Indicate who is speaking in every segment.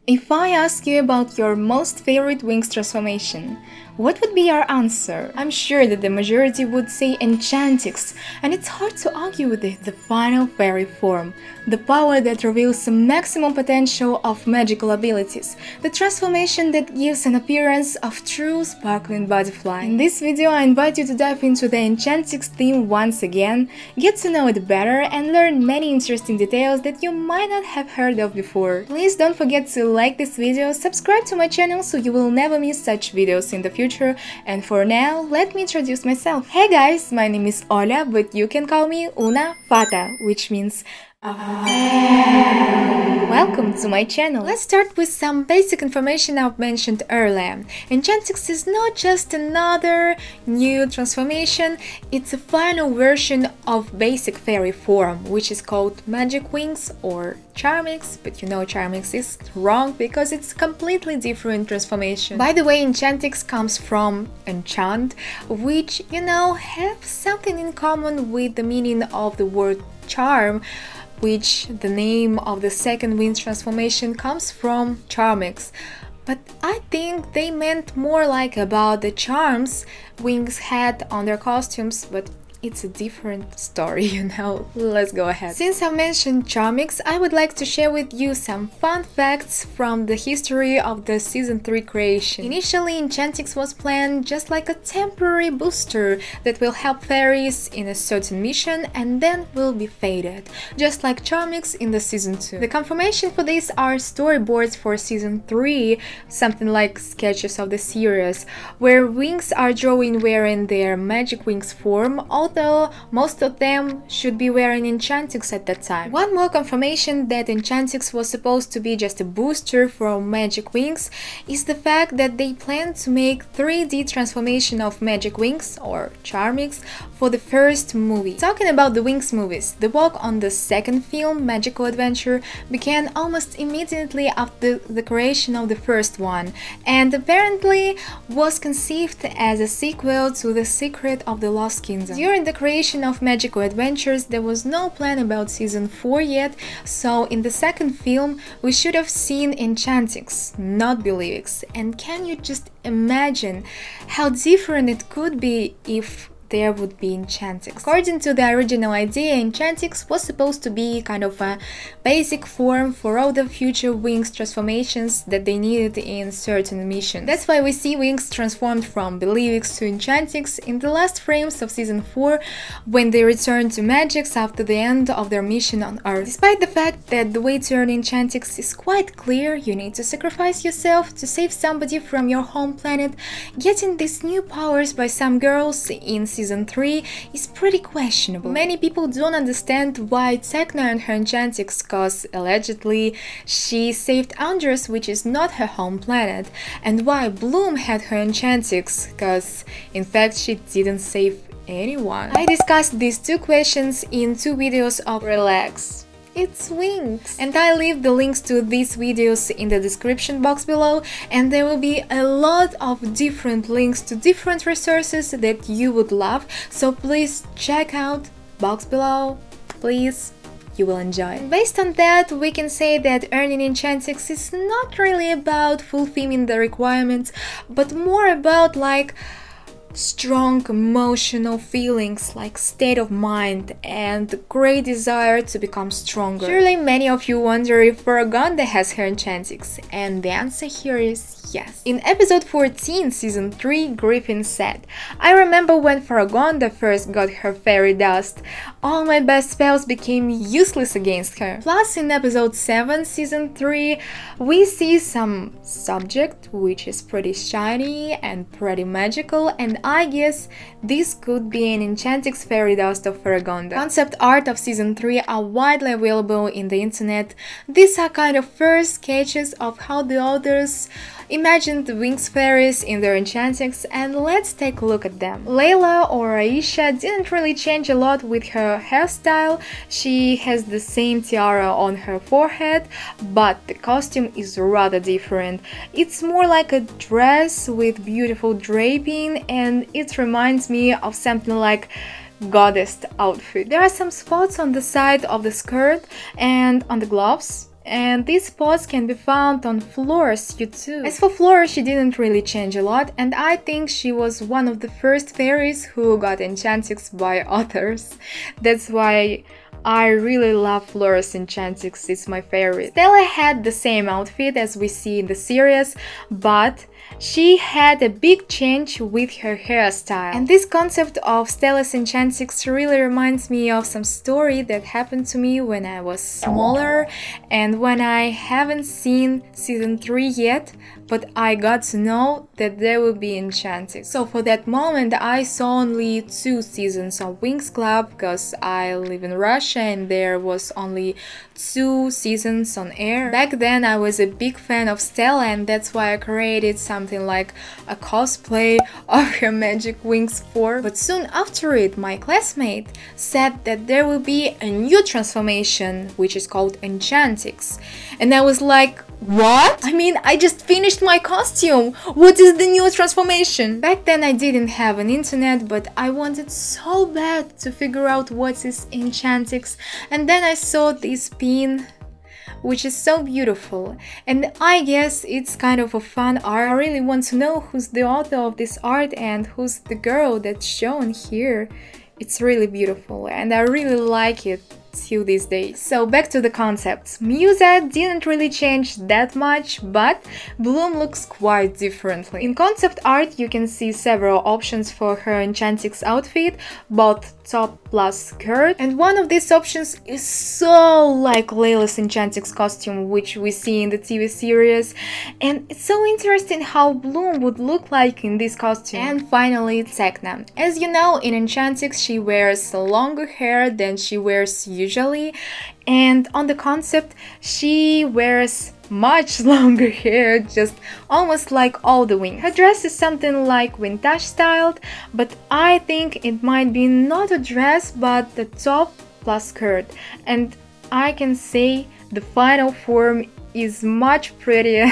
Speaker 1: If I ask you about your most favorite Winx transformation, what would be your answer? I'm sure that the majority would say Enchantix, and it's hard to argue with it, the final fairy form, the power that reveals the maximum potential of magical abilities, the transformation that gives an appearance of true sparkling butterfly. In this video I invite you to dive into the Enchantix theme once again, get to know it better and learn many interesting details that you might not have heard of before. Please don't forget to like this video, subscribe to my channel so you will never miss such videos in the future, and for now, let me introduce myself. Hey guys, my name is Oля, but you can call me Una Fata, which means welcome to my channel. Let's start with some basic information I've mentioned earlier. Enchantix is not just another new transformation, it's a final version of basic fairy form, which is called Magic Winx or Charmix, but you know Charmix is wrong because it's a completely different transformation. By the way, Enchantix comes from enchant, which, you know, have something in common with the meaning of the word charm, which the name of the second Winx transformation comes from Charmix. But I think they meant more like about the charms Winx had on their costumes, but it's a different story, you know. Let's go ahead. Since I mentioned Charmix, I would like to share with you some fun facts from the history of the Season 3 creation. Initially, Enchantix was planned just like a temporary booster that will help fairies in a certain mission and then will be faded, just like Charmix in the Season 2. The confirmation for this are storyboards for Season 3, something like sketches of the series, where Winx are drawing wearing their Magic Winx form, although most of them should be wearing Enchantix at that time. One more confirmation that Enchantix was supposed to be just a booster for Magic Winx is the fact that they plan to make 3D transformation of Magic Winx or Charmix for the first movie. Talking about the Winx movies, the work on the second film, Magical Adventure, began almost immediately after the creation of the first one, and apparently was conceived as a sequel to The Secret of the Lost Kingdom. During the creation of Magical Adventures, there was no plan about Season 4 yet, so in the second film we should have seen Enchantix, not Believix. And can you just imagine how different it could be if there would be Enchantix? According to the original idea, Enchantix was supposed to be kind of a basic form for all the future Winx transformations that they needed in certain missions. That's why we see Winx transformed from Believix to Enchantix in the last frames of Season 4 when they return to Magix after the end of their mission on Earth. Despite the fact that the way to earn Enchantix is quite clear, you need to sacrifice yourself to save somebody from your home planet, getting these new powers by some girls in Season 3 is pretty questionable. Many people don't understand why Techna and her Enchantix, cause allegedly she saved Andros, which is not her home planet, and why Bloom had her Enchantix, cause in fact she didn't save anyone. I discussed these two questions in two videos of Relax, It's Winx, and I leave the links to these videos in the description box below, and there will be a lot of different links to different resources that you would love, so please check out box below, please, you will enjoy it. Based on that, we can say that earning Enchantix is not really about fulfilling the requirements, but more about like strong emotional feelings like state of mind and great desire to become stronger. Surely many of you wonder if Faragonda has her Enchantix, and the answer here is yes. In episode 14, Season 3, Griffin said, "I remember when Faragonda first got her fairy dust, all my best spells became useless against her." Plus, in episode 7, Season 3, we see some subject which is pretty shiny and pretty magical, and I guess this could be an Enchantix fairy dust of Faragonda. Concept art of Season 3 are widely available in the internet. These are kind of first sketches of how the authors imagined the Winx fairies in their Enchantix, and let's take a look at them. Layla or Aisha didn't really change a lot with her hairstyle. She has the same tiara on her forehead, but the costume is rather different. It's more like a dress with beautiful draping, and it reminds me of something like goddess outfit. There are some spots on the side of the skirt and on the gloves, and this pose can be found on Flora's YouTube. As for Flora, she didn't really change a lot, and I think she was one of the first fairies who got Enchantix by authors. That's why I really love Flora's Enchantix, it's my favorite. Stella had the same outfit as we see in the series, but she had a big change with her hairstyle. And this concept of Stella's Enchantix really reminds me of some story that happened to me when I was smaller and when I haven't seen season 3 yet, but I got to know that there will be Enchantix. So for that moment I saw only 2 seasons of Winx Club because I live in Russia and there was only 2 seasons on air. Back then I was a big fan of Stella, and that's why I created something like a cosplay of her magic wings form. But soon after it, my classmate said that there will be a new transformation which is called Enchantix, and I was like, what? I mean, I just finished my costume! What is the new transformation? Back then I didn't have an internet, but I wanted so bad to figure out what is Enchantix, and then I saw this pin, which is so beautiful, and I guess it's kind of a fun art. I really want to know who's the author of this art and who's the girl that's shown here. It's really beautiful and I really like it till these days. So back to the concepts. Musa didn't really change that much, but Bloom looks quite differently. In concept art you can see several options for her Enchantix outfit, both top plus skirt, and one of these options is so like Layla's Enchantix costume which we see in the TV series, and it's so interesting how Bloom would look like in this costume. And finally, Tecna. As you know, in Enchantix she wears longer hair than she wears usually, and on the concept she wears much longer hair, just almost like all the wings. Her dress is something like vintage styled, but I think it might be not a dress but the top plus skirt, and I can say the final form is much prettier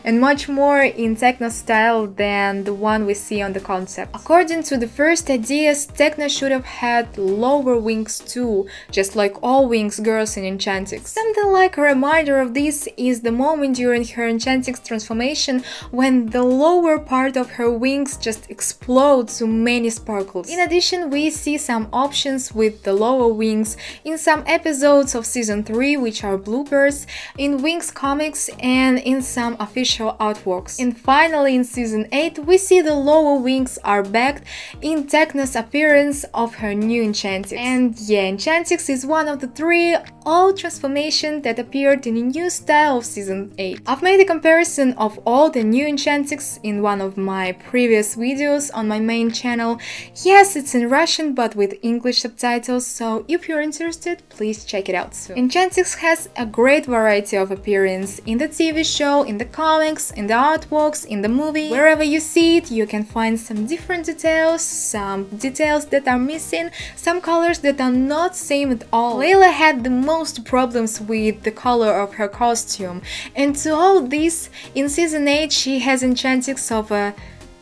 Speaker 1: and much more in Tecna style than the one we see on the concept. According to the first ideas, Tecna should have had lower wings too, just like all Winx girls in Enchantix. Something like a reminder of this is the moment during her Enchantix transformation when the lower part of her wings just explodes to many sparkles. In addition, we see some options with the lower wings in some episodes of season 3, which are bloopers, in Winx comics, and in some official artworks. And finally, in season 8, we see the lower wings are backed in Tecna's appearance of her new Enchantix. And yeah, Enchantix is one of the 3 old transformations that appeared in a new style of season 8. I've made a comparison of old and new Enchantix in one of my previous videos on my main channel. Yes, it's in Russian but with English subtitles, so if you're interested, please check it out soon. Enchantix has a great variety of appearance in the TV show, in the comics, in the artworks, in the movie. Wherever you see it, you can find some different details, some details that are missing, some colors that are not same at all. Layla had the most problems with the color of her costume, and to all this, in season 8 she has Enchantix of a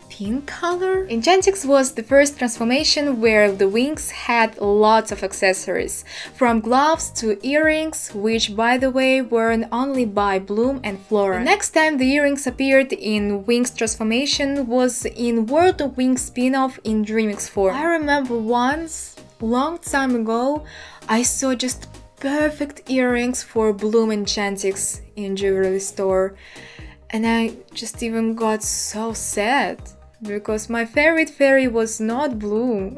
Speaker 1: pink color. Enchantix was the first transformation where the wings had lots of accessories, from gloves to earrings, which by the way worn only by Bloom and Flora. The next time the earrings appeared in Winx transformation was in World of Winx spin-off in Dreamix form. I remember once, long time ago, I saw just perfect earrings for Bloom Enchantix in jewelry store, and I just even got so sad because my favorite fairy was not Bloom.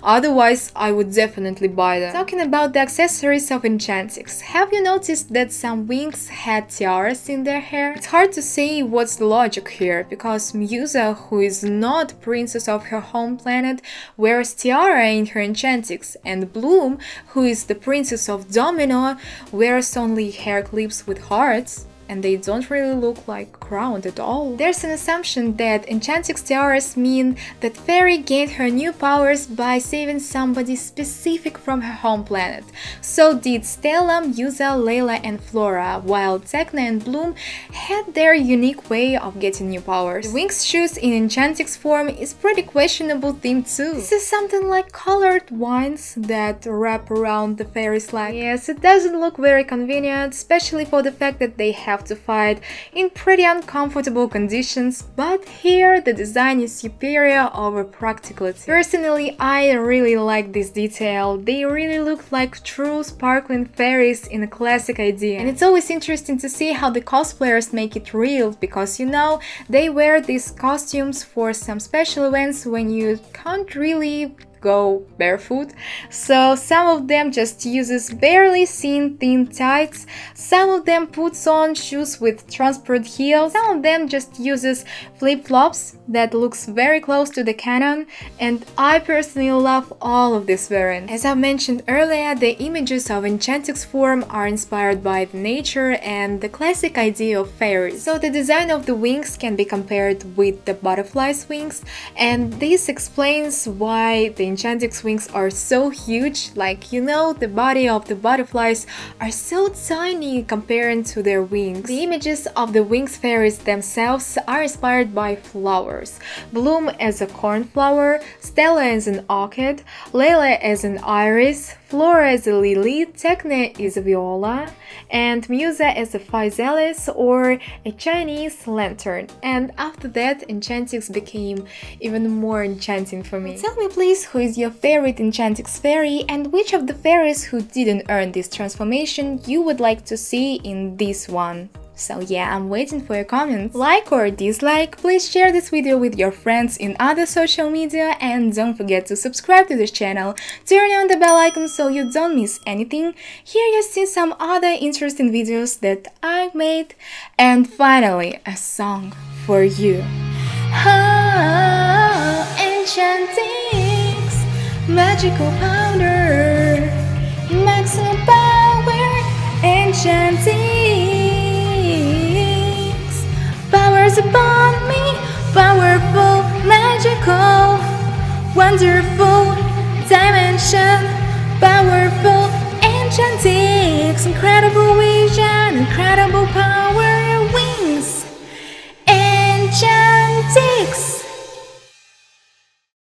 Speaker 1: Otherwise, I would definitely buy them. Talking about the accessories of Enchantix, have you noticed that some Winx had tiaras in their hair? It's hard to say what's the logic here, because Musa, who is not princess of her home planet, wears tiara in her Enchantix, and Bloom, who is the princess of Domino, wears only hair clips with hearts, and they don't really look like background at all. There's an assumption that Enchantix tiaras mean that Fairy gained her new powers by saving somebody specific from her home planet. So did Stella, Musa, Layla and Flora, while Tecna and Bloom had their unique way of getting new powers. The Winx shoes in Enchantix form is pretty questionable theme too. This is something like colored wines that wrap around the Fairy's leg. Yes, it doesn't look very convenient, especially for the fact that they have to fight in pretty uncomfortable conditions, but here the design is superior over practicality. Personally, I really like this detail. They really look like true sparkling fairies in a classic idea. And it's always interesting to see how the cosplayers make it real, because you know, they wear these costumes for some special events when you can't really go barefoot. So some of them just uses barely seen thin tights, some of them puts on shoes with transparent heels, some of them just uses flip-flops that looks very close to the canon, and I personally love all of these variants. As I mentioned earlier, the images of Enchantix form are inspired by the nature and the classic idea of fairies. So the design of the wings can be compared with the butterfly's wings, and this explains why the Enchantix wings are so huge. Like, you know, the body of the butterflies are so tiny compared to their wings. The images of the wings fairies themselves are inspired by flowers. Bloom as a cornflower, Stella as an orchid, Layla as an iris, Flora as a lily, Tecna is a viola, and Musa as a physalis or a Chinese lantern. And after that, Enchantix became even more enchanting for me. Tell me please, who is your favorite Enchantix fairy, and which of the fairies who didn't earn this transformation you would like to see in this one? So yeah, I'm waiting for your comments. Like or dislike, please share this video with your friends in other social media, and don't forget to subscribe to this channel, turn on the bell icon so you don't miss anything. Here you see some other interesting videos that I made, and finally a song for you. Oh, Enchantix, magical powder, maximum power, Enchantix. Powers upon me, powerful, magical, wonderful, dimension, powerful, Enchantix, incredible vision, incredible power.